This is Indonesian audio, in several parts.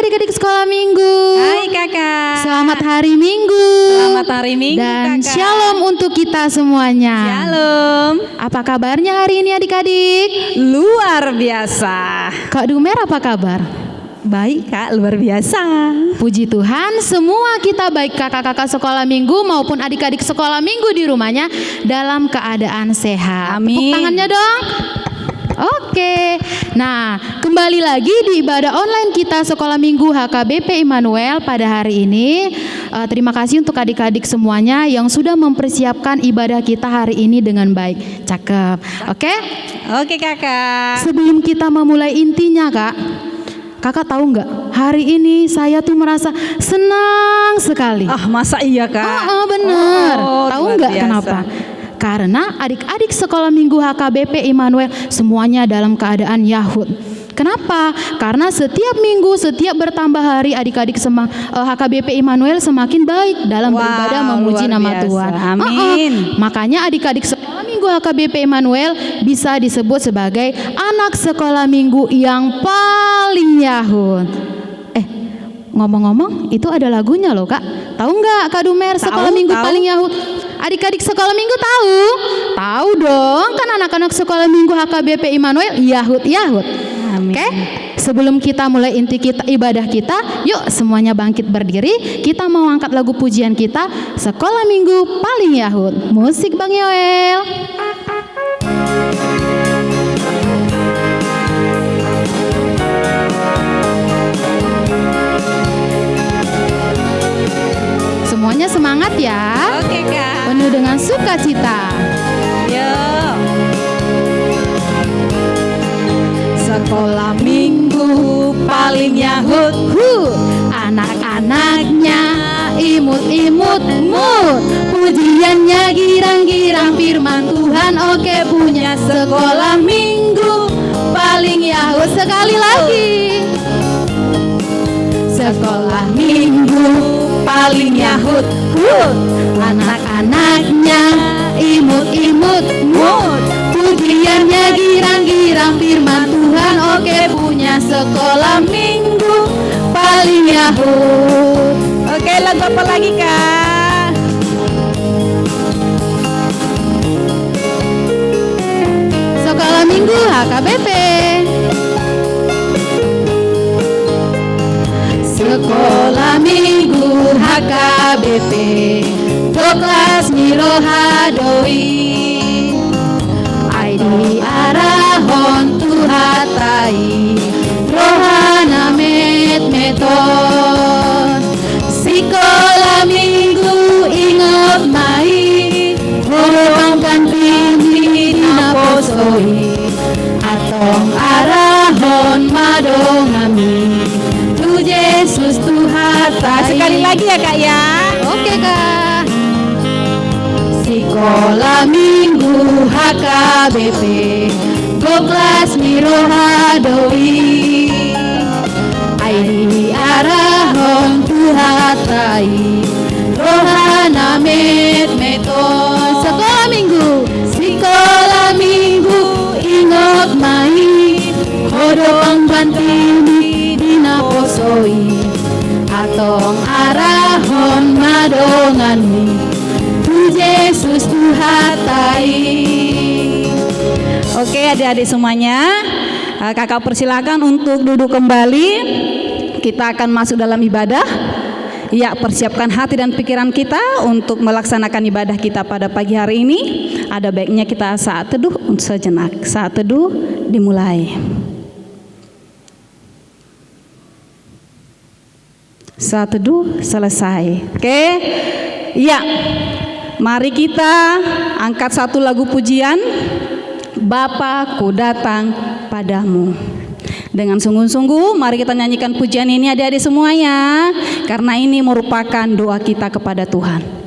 adik-adik sekolah minggu. Hai kakak. Selamat hari Minggu. Selamat hari Minggu dan kakak. Shalom untuk kita semuanya. Shalom. Apa kabarnya hari ini adik-adik? Luar biasa. Kak Dumer apa kabar? Baik kak, luar biasa. Puji Tuhan, semua kita baik kakak-kakak sekolah minggu maupun adik-adik sekolah minggu di rumahnya dalam keadaan sehat. Amin. Tepuk tangannya dong. Oke, nah kembali lagi di ibadah online kita Sekolah Minggu HKBP Immanuel pada hari ini. Terima kasih untuk adik-adik semuanya yang sudah mempersiapkan ibadah kita hari ini dengan baik. Cakep, oke? Oke kakak. Sebelum kita memulai intinya kakak tahu nggak? Hari ini saya tuh merasa senang sekali. Masa iya kak? Bener. Tahu luar nggak biasa. kenapa? Karena adik-adik sekolah minggu HKBP Immanuel semuanya dalam keadaan Yahud. Kenapa? Karena setiap minggu, setiap bertambah hari adik-adik HKBP Immanuel semakin baik dalam beribadah memuji luar nama biasa. Tuhan. Amin. Makanya adik-adik sekolah minggu HKBP Immanuel bisa disebut sebagai anak sekolah minggu yang paling Yahud. Ngomong-ngomong, itu ada lagunya loh kak. Tahu nggak Kak Dumer sekolah minggu paling Yahud? Adik-adik sekolah minggu tahu? Tahu dong, kan anak-anak sekolah minggu HKBP Immanuel Yahud. Oke, sebelum kita mulai inti kita ibadah kita, yuk semuanya bangkit berdiri. Kita mau angkat lagu pujian kita, Sekolah Minggu Paling Yahud. Musik Bang Yoel. Semuanya semangat ya. Oke kak. Penuh dengan sukacita. Yuk. Sekolah minggu paling Yahud. Anak-anaknya imut-imut mut. Pujiannya girang-girang firman Tuhan. Oke, punya sekolah minggu paling Yahud. Sekali lagi. Sekolah minggu paling Yahud. Anak-anaknya imut-imut mut. Pujiannya girang-girang firman Tuhan. Oke, punya sekolah minggu paling Yahud. Oke, lagu apa lagi kak? Sekolah Minggu HKBP. Sekolah Minggu HKBP Kelas Miro Hadoi Aidi Arahon Tuhatai Rohana Meton Sekolah Minggu ingat mai Horongkan tinggi naposoi Atong Arahon Madongami Tu Yesus Tuhatai. Sekali lagi ya kak ya. Oke kak. Sekolah Minggu HKBP Kelas Miro Hadoi Aidi Arahon Tuhatai Rohana Meton. Sekolah Minggu ingat mai Hodong bantini dinaposoi Atong arahon madongani Tu Yesus Tuhatai. Oke adik-adik semuanya, kakak persilakan untuk duduk kembali. Kita akan masuk dalam ibadah. Ya, persiapkan hati dan pikiran kita untuk melaksanakan ibadah kita pada pagi hari ini. Ada baiknya kita saat teduh untuk sejenak. Saat teduh dimulai. Saat teduh selesai. Oke. Ya. Mari kita angkat satu lagu pujian. Bapa, ku datang padamu. Dengan sungguh-sungguh mari kita nyanyikan pujian ini adik-adik semuanya, karena ini merupakan doa kita kepada Tuhan.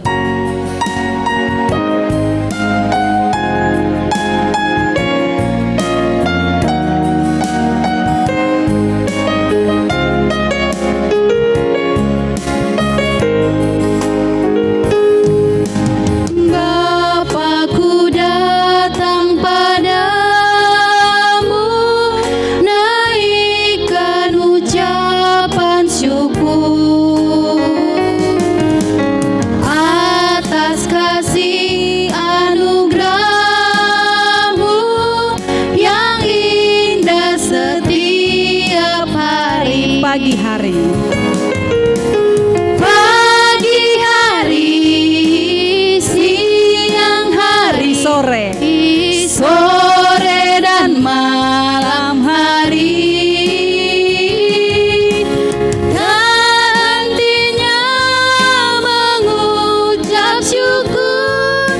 pagi hari. Pagi hari, siang hari, Sore, sore dan malam hari, hentinya mengucap syukur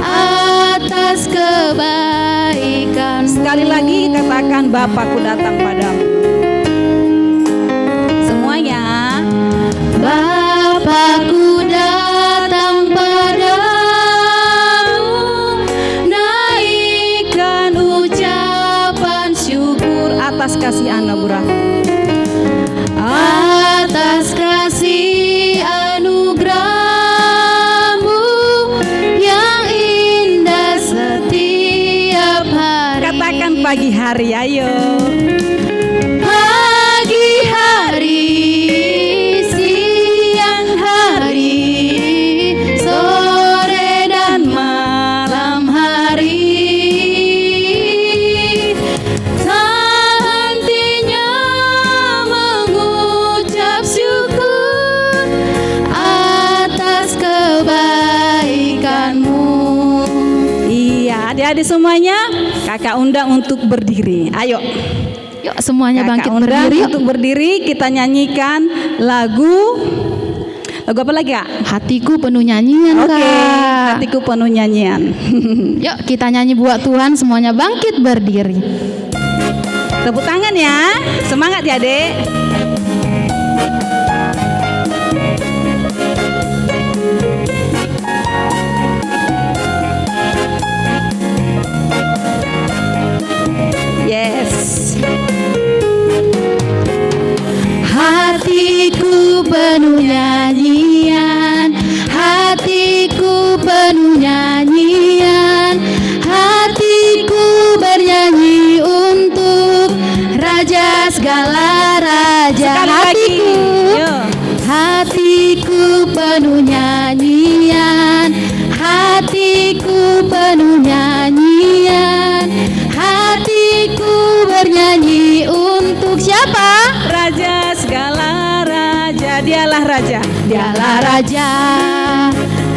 atas kebaikan. sekali lagi katakan, Bapakku datang padamu. Semuanya. Bapakku datang padamu, naikkan ucapan syukur Atas kasih anugerah-Mu. atas kasih anugerah-Mu yang indah setiap hari. Katakan pagi hari, ayo. Pagi hari, siang hari, sore dan malam hari, tak hentinya mengucap syukur atas kebaikan-Mu. Iya, adik-adik semuanya, kakak undang untuk berdiri. Ayo, Yuk semuanya kakak bangkit undang berdiri. untuk berdiri. Kita nyanyikan lagu apa lagi, Kak? Hatiku penuh nyanyian, Oke, Kak. hatiku penuh nyanyian. Yuk kita nyanyi buat Tuhan, semuanya bangkit berdiri. Tepuk tangan ya, semangat ya, Dek. Yes. Hatiku penuh nyanyian, hatiku penuh nyanyian, hatiku bernyanyi untuk Raja segala raja. Sekali lagi. Yo. Hatiku penuh nyanyian, hatiku penuh nyanyian, hatiku bernyanyi untuk siapa? Raja segala raja, dialah raja. Dialah Raja,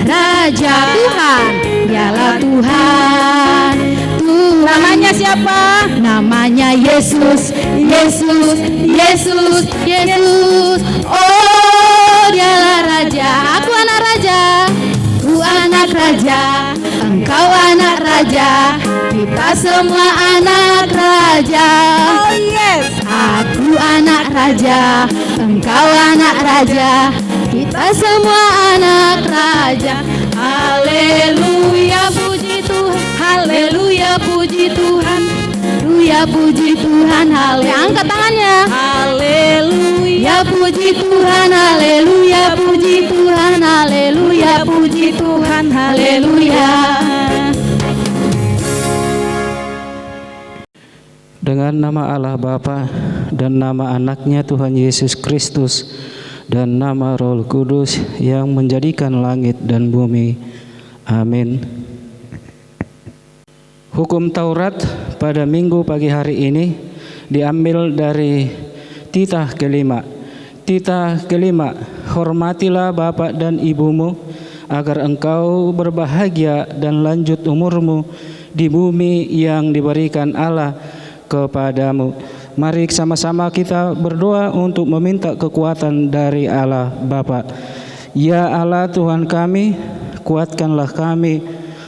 Raja Tuhan, dialah Tuhan, Tuhan. Namanya siapa? Namanya Yesus, Yesus, Yesus, Yesus. Oh, dialah Raja. Aku anak Raja, ku anak Raja, engkau anak Raja, kita semua anak Raja. Oh yes. Aku anak Raja, engkau anak Raja, kita semua anak Raja. Haleluya, puji Tuhan, haleluya, puji Tuhan, haleluya, puji Tuhan, haleluya. Angkat tangannya. Haleluya, puji Tuhan, haleluya, puji Tuhan, haleluya, puji Tuhan, haleluya. Dengan nama Allah Bapa dan nama anaknya Tuhan Yesus Kristus dan nama Roh Kudus yang menjadikan langit dan bumi. Amin. Hukum Taurat pada minggu pagi hari ini diambil dari titah kelima. Titah kelima, hormatilah bapak dan ibumu agar engkau berbahagia dan lanjut umurmu di bumi yang diberikan Allah kepadamu. Mari sama-sama kita berdoa untuk meminta kekuatan dari Allah Bapa. Ya Allah Tuhan kami, kuatkanlah kami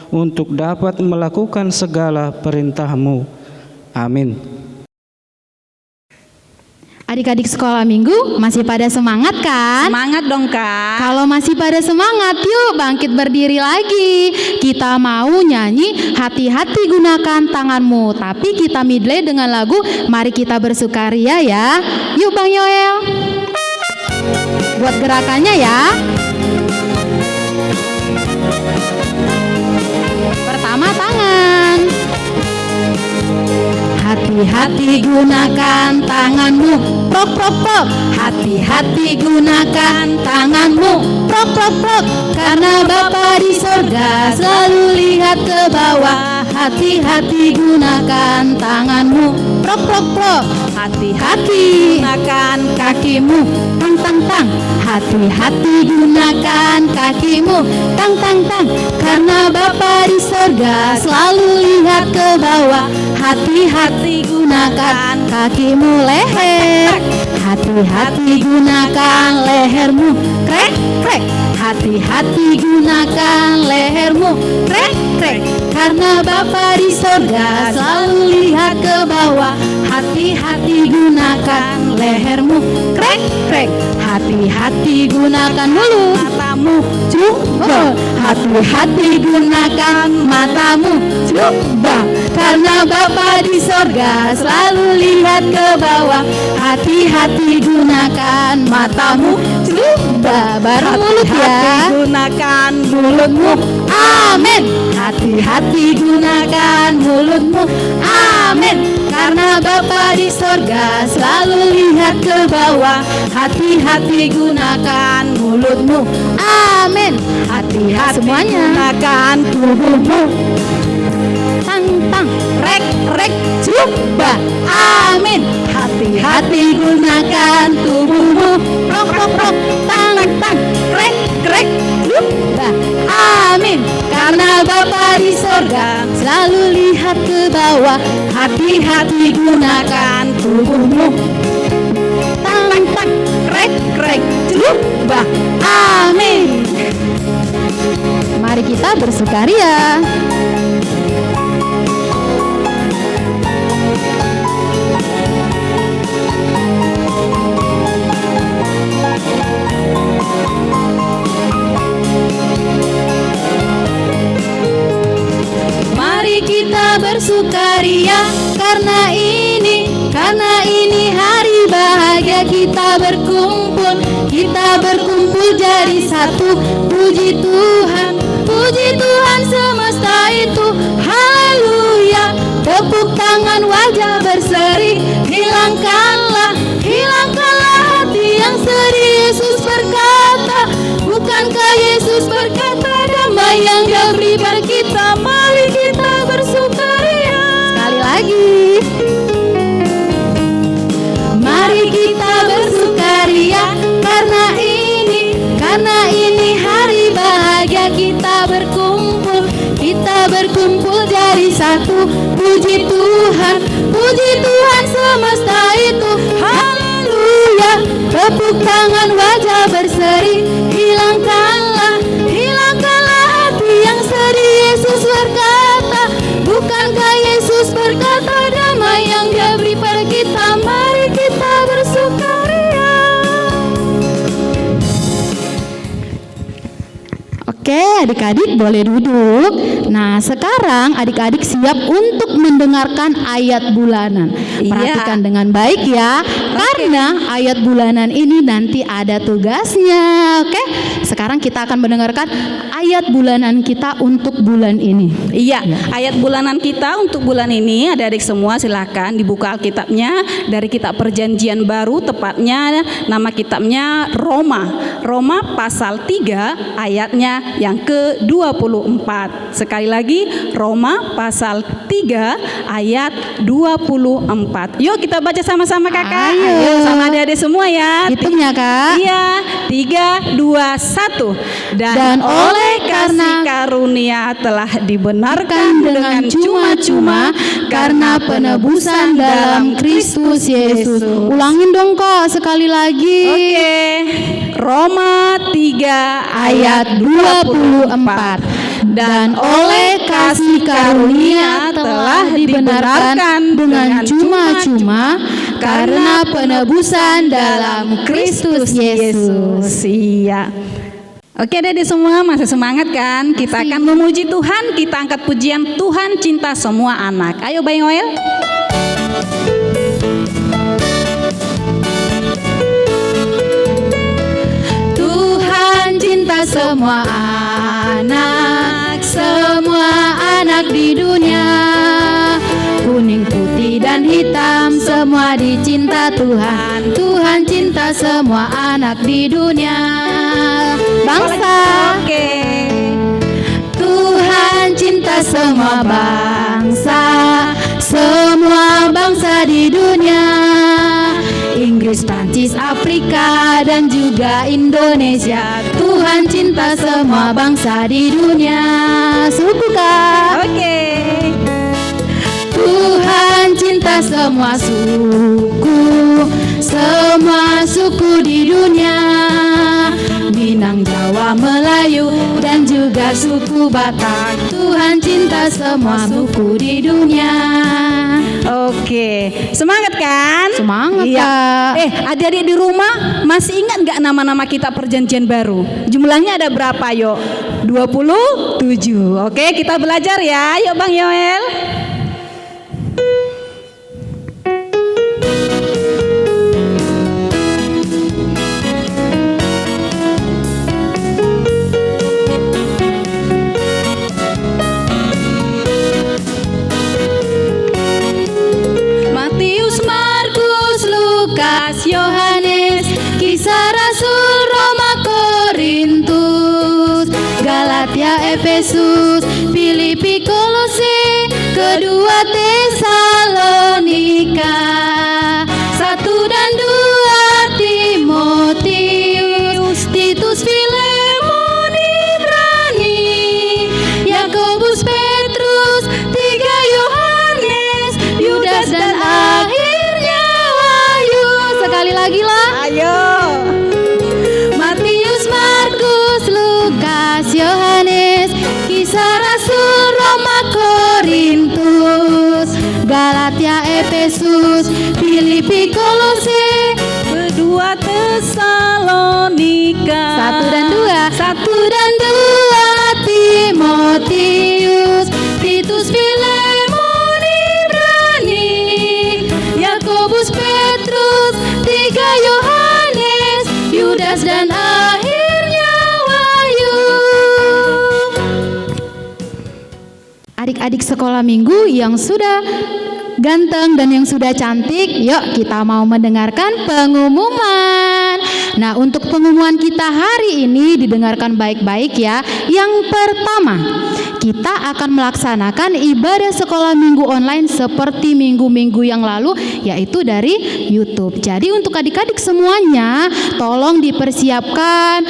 untuk dapat melakukan segala perintah-Mu. Amin. Adik-adik sekolah minggu masih pada semangat kan? Semangat dong, Kak. Kalau masih pada semangat, yuk bangkit berdiri lagi. Kita mau nyanyi hati-hati gunakan tanganmu, tapi kita medley dengan lagu Mari Kita Bersukaria ya. Yuk Bang Yoel, buat gerakannya ya. Pertama tangan. Hati-hati gunakan tanganmu, prok prok prok. Hati-hati gunakan tanganmu, prok prok prok. Karena Bapa di sorga selalu lihat ke bawah. Hati-hati gunakan tanganmu, prok Prok prok prok. Hati-hati gunakan Kakimu tang tang tang. Hati-hati gunakan kakimu tang tang tang. Karena Bapa di sorga selalu lihat ke bawah. Hati-hati gunakan kakimu leher. Hati-hati gunakan lehermu krek krek. Hati-hati gunakan lehermu krek krek. Karena Bapa di sorga selalu lihat ke bawah. Hati-hati gunakan lehermu krek krek. Hati-hati gunakan mulut matamu coba. Hati-hati gunakan matamu coba. Karena Bapa di sorga selalu lihat ke bawah. Hati-hati gunakan matamu coba. Baru mulut ya. gunakan mulutmu. Amin. Hati-hati gunakan mulutmu. Amin. Karena Bapa di sorga selalu lihat ke bawah. Hati-hati gunakan mulutmu. Amin. Hati-hati Semuanya. gunakan tubuhmu. Tang tang rek rek coba. Amin. Hati-hati gunakan tubuhmu. Prok prok prok. Tang tang rek rek coba. Amin. Karena Bapa di sorga selalu lihat ke bawah. Hati-hati gunakan tubuhmu. Tang tang rek rek coba. Amin. Mari kita bersukaria. Mari kita bersukaria karena ini hari bahagia. Kita berkumpul jadi satu. Puji Tuhan semesta itu. Haleluya. Tepuk tangan, wajah berseri. Hilangkanlah hati yang sedih. Yesus berkata, bukankah Yesus berkata damai yang Dia beri pada kita. Mari kita bersukaria. Sekali lagi. Mari kita bersukaria karena ini hari bahagia. Kita berkumpul jadi satu. Puji Tuhan semesta itu. Haleluya. Tepuk tangan, wajah berseri. Hilangkanlah hati yang sedih. Yesus berkata, bukankah Yesus berkata damai yang Dia beri pada kita. Mari kita bersukaria. Oke, adik-adik boleh duduk. Nah, sekarang adik-adik siap untuk mendengarkan ayat bulanan. Perhatikan dengan baik ya, karena ayat bulanan ini nanti ada tugasnya. Oke, sekarang kita akan mendengarkan ayat bulanan kita untuk bulan ini. Iya, ayat bulanan kita untuk bulan ini, adik-adik semua silakan dibuka Alkitabnya dari kitab Perjanjian Baru, tepatnya nama kitabnya Roma pasal 3 ayatnya yang ke-24. Sekali lagi, Roma pasal 3 ayat 24. Yuk kita baca sama-sama kakak. Ayo sama adik-adik semua ya. Hitungnya kak. Iya, 3, 2, 1. Dan oleh kasih karunia telah dibenarkan dengan cuma-cuma karena penebusan dalam Kristus Yesus. Ulangin dong kak sekali lagi. Oke. Roma 3 ayat 24. Dan oleh kasih karunia telah dibenarkan dengan cuma-cuma karena penebusan dalam Kristus Yesus. Iya. Oke adik-adik semua, masih semangat kan? Kita akan memuji Tuhan, kita angkat pujian Tuhan cinta semua anak. Ayo Bayang Oil. Tuhan cinta semua anak di dunia. Kuning, putih, dan hitam semua dicinta Tuhan. Tuhan cinta semua anak di dunia. Bangsa, Oke. Tuhan cinta semua bangsa di Indonesia. Tuhan cinta semua bangsa di dunia. Suku Kak. Oke. Tuhan cinta semua suku di dunia. Minang, Jawa, Melayu, dan juga suku Batak. Tuhan cinta semua suku di dunia. Oke, semangat kan? Semangat, Iya. Kak. Adik-adik di rumah masih ingat nggak nama-nama kita perjanjian baru? Jumlahnya ada berapa, yuk? 27. Oke, kita belajar ya. Yuk Bang Yoel. Matius, Markus, Lukas, Yohanes, Kisah Rasul, Roma, Korintus, Galatia, Efesus, Filipi, Kolose, kedua Tesalonika, 1 dan 2 Timotius, Titus, Filemon, Ibrani, Yakobus, Petrus, 3 Yohanes, Yudas, dan akhirnya Wahyu. Sekali lagi lah. Ayo. Matius, Markus, Lukas, Yohanes, Kisah Rasul, Roma, Korintus, Galatia, Efesus, Filipi, Kolose, Kedua Tesalonika. 1 dan 2 Timotius, Titus, Filemon, Ibrani, Yakobus, Petrus, 3 Yohanes, Yudas, dan akhirnya Wahyu. Adik-adik sekolah minggu yang sudah ganteng dan yang sudah cantik, yuk kita mau mendengarkan pengumuman. Nah, untuk pengumuman kita hari ini didengarkan baik-baik ya. Yang pertama, kita akan melaksanakan ibadah sekolah minggu online seperti minggu-minggu yang lalu, yaitu dari YouTube. Jadi untuk adik-adik semuanya, tolong dipersiapkan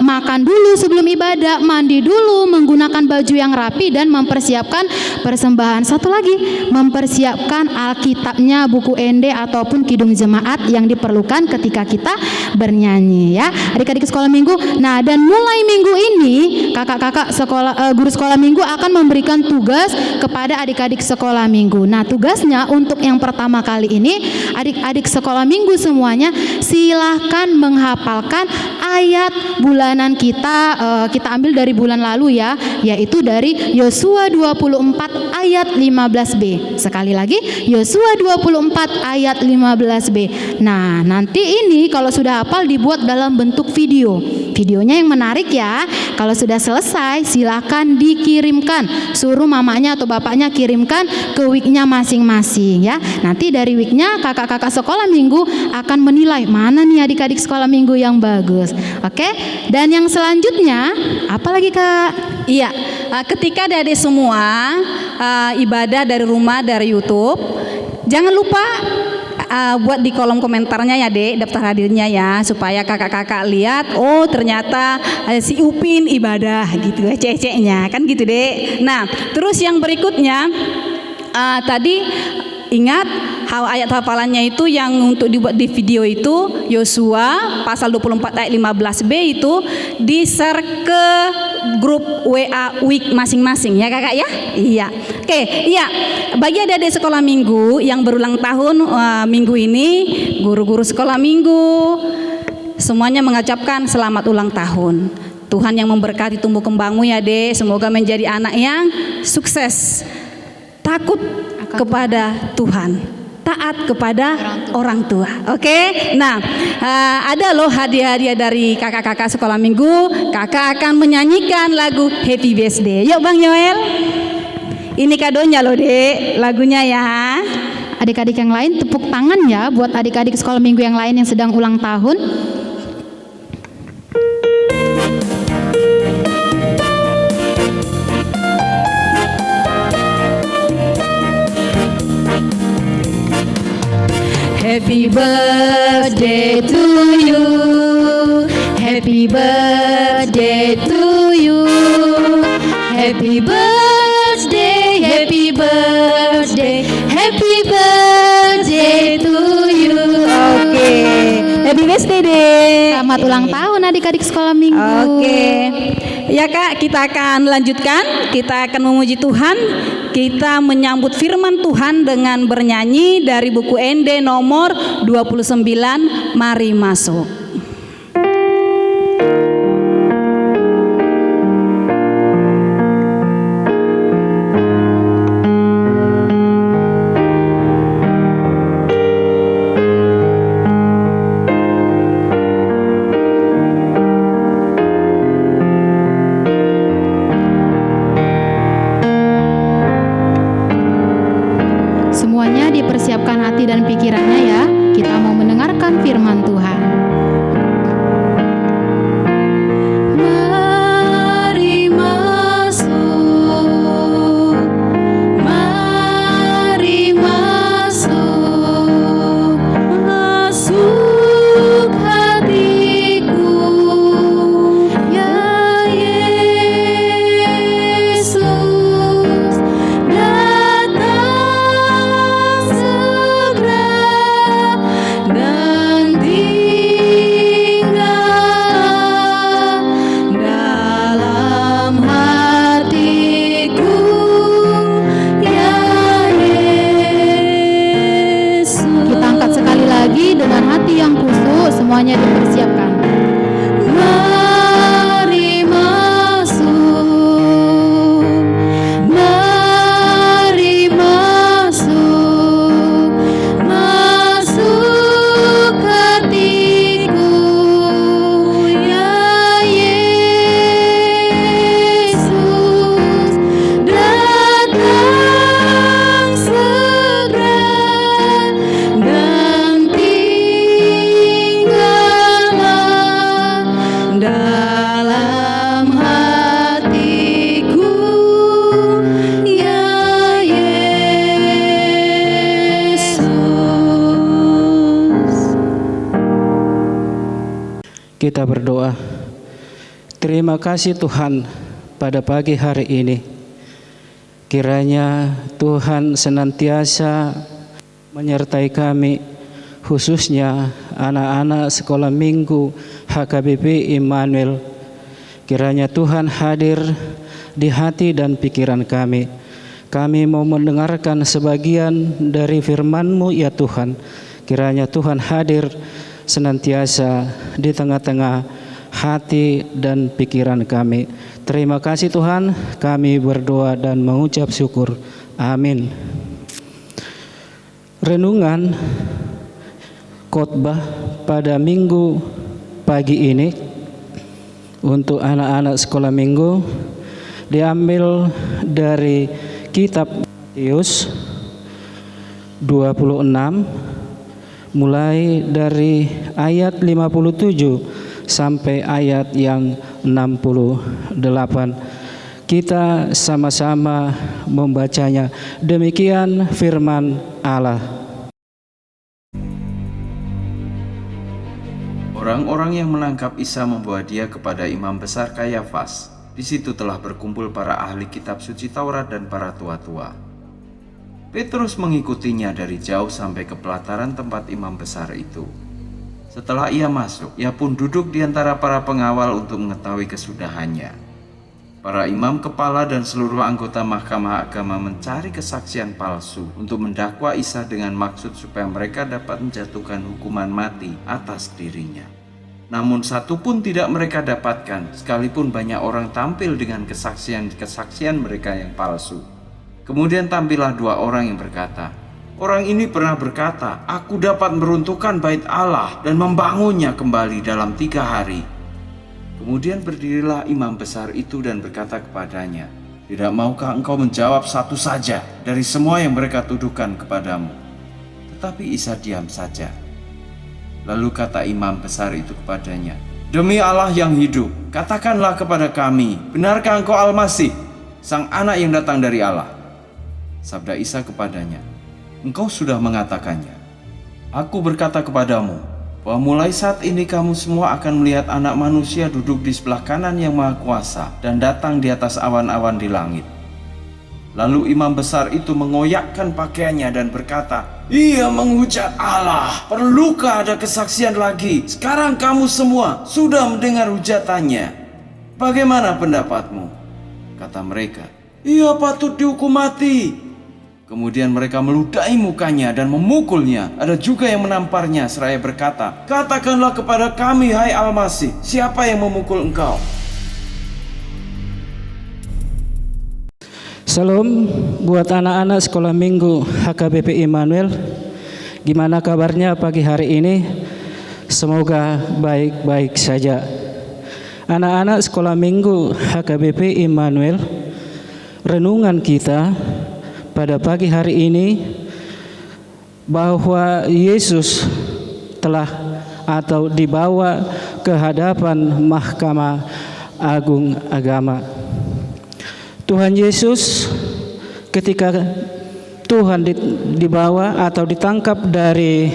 makan dulu sebelum ibadah, mandi dulu, menggunakan baju yang rapi, dan mempersiapkan persembahan. Satu lagi, mempersiapkan Alkitabnya, buku ende ataupun kidung jemaat yang diperlukan ketika kita bernyanyi ya, adik-adik sekolah minggu. Nah, dan mulai minggu ini kakak-kakak sekolah guru sekolah minggu akan memberikan tugas kepada adik-adik sekolah minggu. Nah, tugasnya untuk yang pertama kali ini, adik-adik sekolah minggu semuanya silahkan menghafalkan ayat bulanan kita. Kita ambil dari bulan lalu ya, yaitu dari Yosua 24 ayat 15b. Sekali lagi, Yosua 24 ayat 15b. Nah, nanti ini kalau sudah hafal dibuat dalam bentuk video. Videonya yang menarik ya. Kalau sudah selesai silakan dikirimkan. Suruh mamanya atau bapaknya kirimkan ke weeknya masing-masing ya. Nanti dari weeknya kakak-kakak sekolah minggu akan menilai mana nih adik-adik sekolah minggu yang bagus. Oke? Dan yang selanjutnya apa lagi Kak? Iya, ketika adik-adik semua ibadah dari rumah, dari YouTube, jangan lupa buat di kolom komentarnya ya Dek, daftar hadirnya ya, supaya kakak-kakak lihat, oh ternyata si Upin ibadah gitu ya, ceceknya kan gitu Dek. Nah, terus yang berikutnya tadi ingat ayat hafalannya itu yang untuk dibuat di video itu Yosua pasal 24 ayat 15b itu di-share ke grup WA week masing-masing ya kakak ya. Iya. Oke, iya. Bagi adik-adik sekolah minggu yang berulang tahun minggu ini, guru-guru sekolah minggu semuanya mengucapkan selamat ulang tahun. Tuhan yang memberkati tumbuh kembangmu ya Dek. Semoga menjadi anak yang sukses, takut kepada Tuhan, taat kepada orang tua. Oke? Nah, ada loh hadiah-hadiah dari kakak-kakak sekolah minggu. Kakak akan menyanyikan lagu Happy Birthday. Yuk Bang Yoel. Ini kadonya loh Dek, lagunya ya. Adik-adik yang lain tepuk tangan ya buat adik-adik sekolah minggu yang lain yang sedang ulang tahun. Happy birthday to you. Happy birthday to you. Happy birthday, happy birthday, happy birthday to you. Oke, happy birthday deh. Selamat ulang tahun adik-adik sekolah minggu. Oke. Ya Kak, kita akan lanjutkan. Kita akan memuji Tuhan. Kita menyambut firman Tuhan dengan bernyanyi dari buku ND nomor 29. Mari masuk. Semuanya dipersiapkan hati dan pikirannya ya. Kita mau mendengarkan firman Tuhan. Mari masuk, mari masuk, masuk hatiku, ya Yesus, datang segera dan tinggal dalam hatiku, ya Yesus. Kita angkat sekali lagi dengan hati yang khusyuk, semuanya dipersiapkan. Mari masuk, mari masuk, masuk hatiku, ya Yesus, datang segera dan tinggallah dalam hatiku, ya Yesus. Kita berdoa. Terima kasih Tuhan pada pagi hari ini. Kiranya Tuhan senantiasa menyertai kami, khususnya anak-anak sekolah minggu HKBP Immanuel. Kiranya Tuhan hadir di hati dan pikiran kami. Kami mau mendengarkan sebagian dari firman-Mu ya Tuhan. Kiranya Tuhan hadir senantiasa di tengah-tengah hati dan pikiran kami. Terima kasih Tuhan, kami berdoa dan mengucap syukur. Amin. Renungan khotbah pada minggu pagi ini untuk anak-anak sekolah minggu diambil dari kitab Matius 26 mulai dari ayat 57 sampai ayat yang 68. Kita sama-sama membacanya. Demikian firman Allah. Orang-orang yang menangkap Isa membawa dia kepada imam besar Kayafas. Di situ telah berkumpul para ahli kitab suci Taurat dan para tua-tua. Petrus mengikutinya dari jauh sampai ke pelataran tempat imam besar itu. Setelah ia masuk, ia pun duduk di antara para pengawal untuk mengetahui kesudahannya. Para imam kepala dan seluruh anggota mahkamah agama mencari kesaksian palsu untuk mendakwa Isa dengan maksud supaya mereka dapat menjatuhkan hukuman mati atas dirinya. Namun satu pun tidak mereka dapatkan, sekalipun banyak orang tampil dengan kesaksian mereka yang palsu. Kemudian tampillah dua orang yang berkata, "Orang ini pernah berkata, aku dapat meruntuhkan bait Allah dan membangunnya kembali dalam 3 hari." Kemudian berdirilah imam besar itu dan berkata kepadanya, "Tidak maukah engkau menjawab satu saja dari semua yang mereka tuduhkan kepadamu?" Tetapi Isa diam saja. Lalu kata imam besar itu kepadanya, "Demi Allah yang hidup, katakanlah kepada kami, benarkah engkau Al-Masih, Sang Anak yang datang dari Allah?" Sabda Isa kepadanya, "Engkau sudah mengatakannya. Aku berkata kepadamu, bahwa mulai saat ini kamu semua akan melihat Anak Manusia duduk di sebelah kanan Yang Maha Kuasa dan datang di atas awan-awan di langit." Lalu imam besar itu mengoyakkan pakaiannya dan berkata, "Ia menghujat Allah. Perlukah ada kesaksian lagi? Sekarang kamu semua sudah mendengar hujatannya. Bagaimana pendapatmu?" Kata mereka, "Ia patut dihukum mati." Kemudian mereka meludahi mukanya dan memukulnya. Ada juga yang menamparnya seraya berkata, "Katakanlah kepada kami, hai Al-Masih, siapa yang memukul engkau?" Salam buat anak-anak sekolah minggu HKBP Immanuel. Gimana kabarnya pagi hari ini? Semoga baik-baik saja. Anak-anak sekolah minggu HKBP Immanuel, renungan kita pada pagi hari ini bahwa Yesus telah atau dibawa ke hadapan Mahkamah Agung Agama. Tuhan Yesus ketika Tuhan dibawa atau ditangkap dari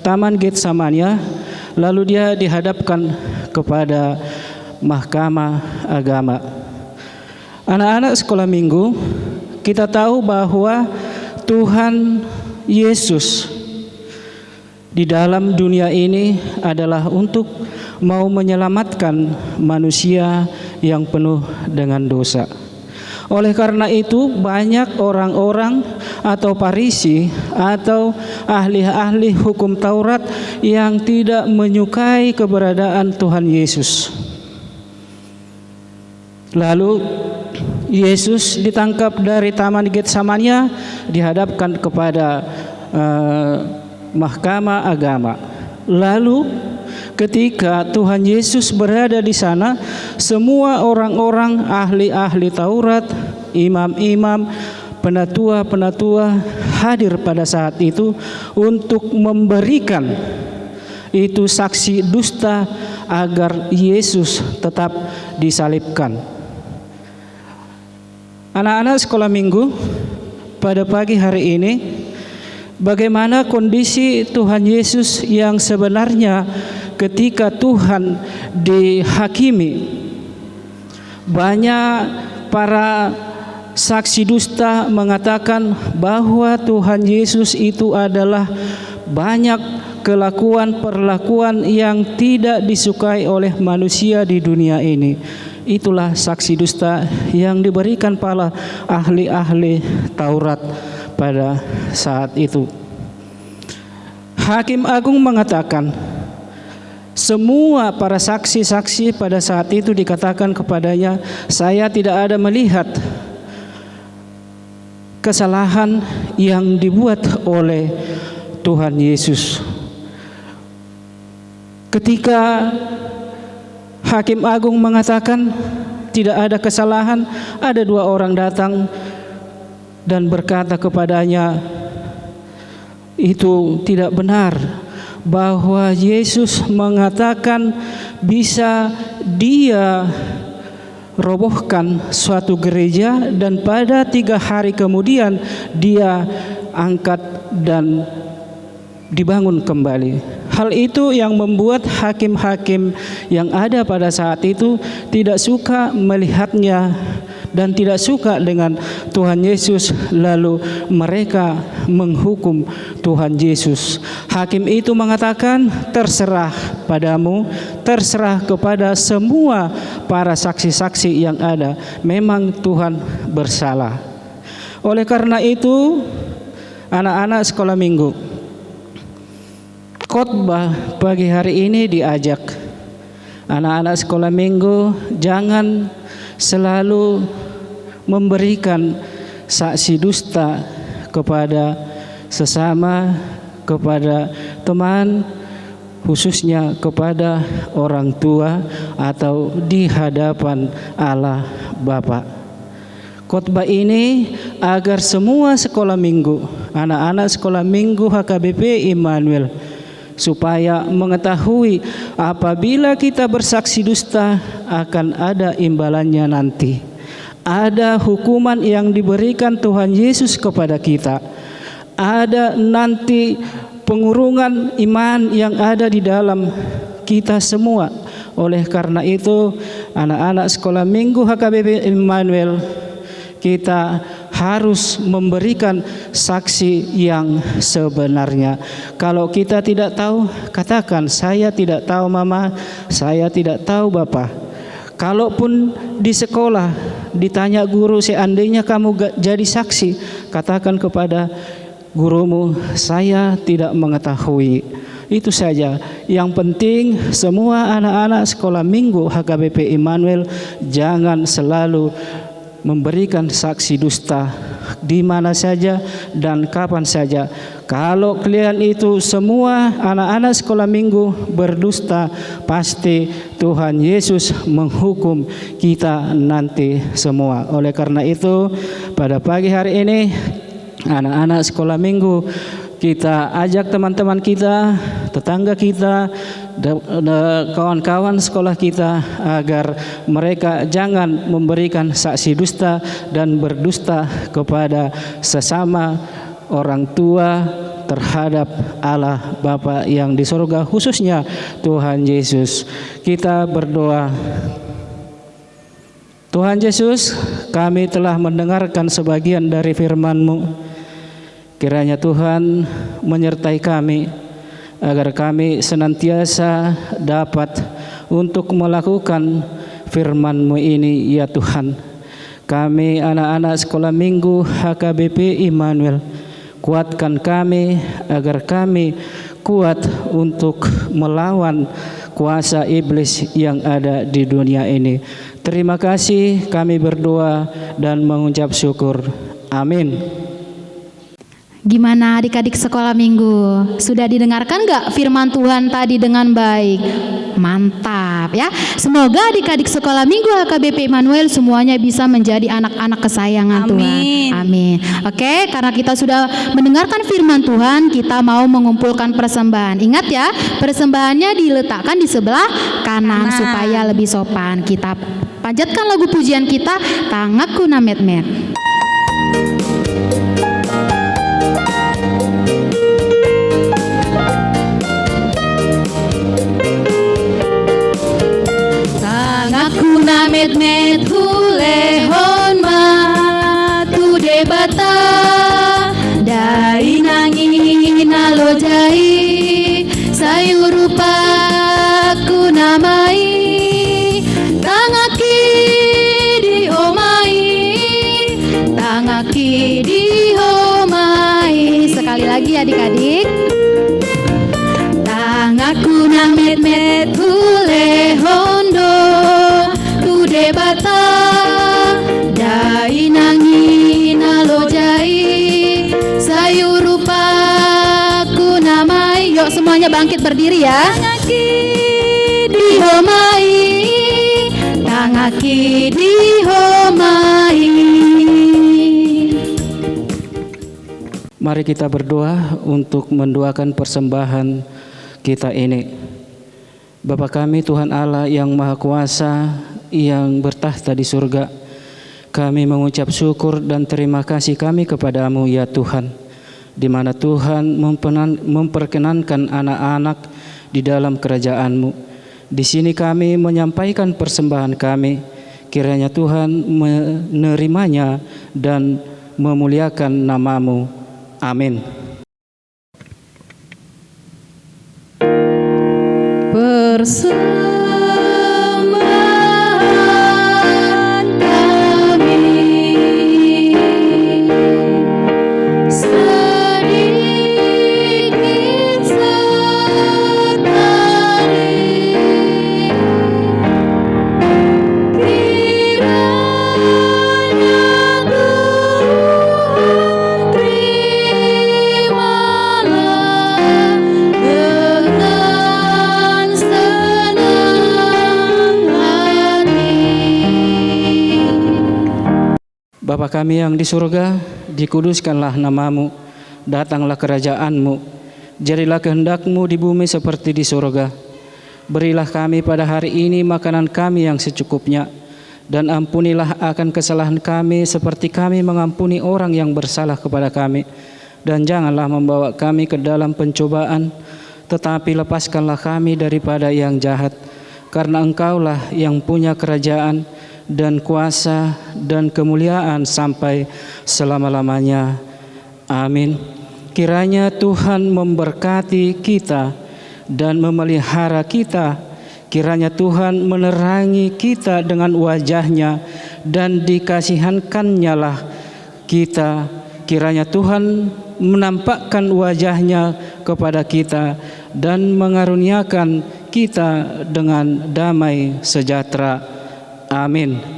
Taman Getsemani, lalu dia dihadapkan kepada Mahkamah Agama. Anak-anak sekolah minggu, kita tahu bahwa Tuhan Yesus di dalam dunia ini adalah untuk mau menyelamatkan manusia yang penuh dengan dosa. Oleh karena itu banyak orang-orang atau Farisi atau ahli-ahli hukum Taurat yang tidak menyukai keberadaan Tuhan Yesus. Lalu Yesus ditangkap dari Taman Getsemani, dihadapkan kepada Mahkamah Agama. Lalu ketika Tuhan Yesus berada di sana, semua orang-orang ahli-ahli Taurat, imam-imam, penatua-penatua hadir pada saat itu untuk memberikan itu saksi dusta agar Yesus tetap disalibkan. Anak-anak sekolah minggu, pada pagi hari ini bagaimana kondisi Tuhan Yesus yang sebenarnya ketika Tuhan dihakimi? Banyak para saksi dusta mengatakan bahwa Tuhan Yesus itu adalah banyak perlakuan yang tidak disukai oleh manusia di dunia ini. Itulah saksi dusta yang diberikan para ahli-ahli Taurat pada saat itu. Hakim Agung mengatakan, semua para saksi-saksi pada saat itu dikatakan kepadanya, "Saya tidak ada melihat kesalahan yang dibuat oleh Tuhan Yesus." Ketika Hakim Agung mengatakan tidak ada kesalahan, ada dua orang datang dan berkata kepadanya, itu tidak benar, bahwa Yesus mengatakan bisa dia robohkan suatu gereja dan pada 3 hari kemudian dia angkat dan dibangun kembali. Hal itu yang membuat hakim-hakim yang ada pada saat itu tidak suka melihatnya dan tidak suka dengan Tuhan Yesus, lalu mereka menghukum Tuhan Yesus. Hakim itu mengatakan, terserah padamu, terserah kepada semua para saksi-saksi yang ada, memang Tuhan bersalah. Oleh karena itu, anak-anak sekolah minggu, khotbah pagi hari ini diajak anak-anak sekolah minggu jangan selalu memberikan saksi dusta kepada sesama, kepada teman, khususnya kepada orang tua atau di hadapan Allah Bapa. Khotbah ini agar semua sekolah minggu, anak-anak sekolah minggu HKBP Immanuel, supaya mengetahui apabila kita bersaksi dusta akan ada imbalannya nanti. Ada hukuman yang diberikan Tuhan Yesus kepada kita. Ada nanti pengurungan iman yang ada di dalam kita semua. Oleh karena itu, anak-anak sekolah minggu HKBP Immanuel, kita harus memberikan saksi yang sebenarnya. Kalau kita tidak tahu, katakan, saya tidak tahu mama, saya tidak tahu bapak. Kalaupun di sekolah ditanya guru, seandainya kamu jadi saksi, katakan kepada gurumu, saya tidak mengetahui. Itu saja. Yang penting semua anak-anak sekolah minggu HKBP Immanuel jangan selalu memberikan saksi dusta di mana saja dan kapan saja. Kalau kalian itu semua anak-anak sekolah minggu berdusta, pasti Tuhan Yesus menghukum kita nanti semua. Oleh karena itu, pada pagi hari ini anak-anak sekolah minggu, kita ajak teman-teman kita, tetangga kita, kawan-kawan sekolah kita agar mereka jangan memberikan saksi dusta dan berdusta kepada sesama orang tua terhadap Allah Bapa yang di surga, khususnya Tuhan Yesus. Kita berdoa. Tuhan Yesus, kami telah mendengarkan sebagian dari firman-Mu. Kiranya Tuhan menyertai kami agar kami senantiasa dapat untuk melakukan firman-Mu ini, ya Tuhan. Kami anak-anak sekolah minggu HKBP Immanuel, kuatkan kami agar kami kuat untuk melawan kuasa iblis yang ada di dunia ini. Terima kasih, kami berdoa dan mengucap syukur. Amin. Gimana adik-adik sekolah minggu? Sudah didengarkan gak firman Tuhan tadi dengan baik? Mantap ya. Semoga adik-adik sekolah minggu HKBP Immanuel semuanya bisa menjadi anak-anak kesayangan Tuhan. Amin. Oke, karena kita sudah mendengarkan firman Tuhan, kita mau mengumpulkan persembahan. Ingat ya, persembahannya diletakkan di sebelah kanan supaya lebih sopan. Kita panjatkan lagu pujian kita, Tangaku na met-met. Met-met hulehon ma tu debata dari nangin alojai sayur rupa ku namai tangaki di homai. Sekali lagi adik-adik, tangaku na met-met hulehondo debata dai nangin alojai sayur rupa ku namai. Yuk semuanya bangkit berdiri ya. Tangaki di homai, tangaki di homai. Mari kita berdoa untuk mendoakan persembahan kita ini. Bapa kami Tuhan Allah yang Maha Kuasa, yang bertahta di surga, kami mengucap syukur dan terima kasih kami kepadamu ya Tuhan, di mana Tuhan memperkenankan anak-anak di dalam kerajaan-Mu. Di sini kami menyampaikan persembahan kami, kiranya Tuhan menerimanya dan memuliakan nama-Mu. Amin. Bapa kami yang di surga, dikuduskanlah nama-Mu, datanglah kerajaan-Mu, jadilah kehendak-Mu di bumi seperti di surga. Berilah kami pada hari ini makanan kami yang secukupnya, dan ampunilah akan kesalahan kami seperti kami mengampuni orang yang bersalah kepada kami. dan janganlah membawa kami ke dalam pencobaan, tetapi lepaskanlah kami daripada yang jahat. Karena Engkaulah yang punya kerajaan dan kuasa dan kemuliaan sampai selama-lamanya. Amin. Kiranya Tuhan memberkati kita dan memelihara kita. Kiranya Tuhan menerangi kita dengan wajah-Nya dan dikasihankan-Nya lah kita. Kiranya Tuhan menampakkan wajah-Nya kepada kita dan mengaruniakan kita dengan damai sejahtera. Amin.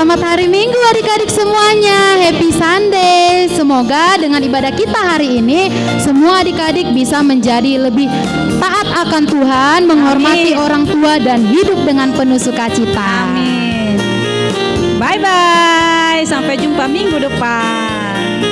Selamat hari Minggu adik-adik semuanya. Happy Sunday. Semoga dengan ibadah kita hari ini semua adik-adik bisa menjadi lebih taat akan Tuhan, menghormati orang tua dan hidup dengan penuh sukacita. Amin. Bye bye. Sampai jumpa minggu depan.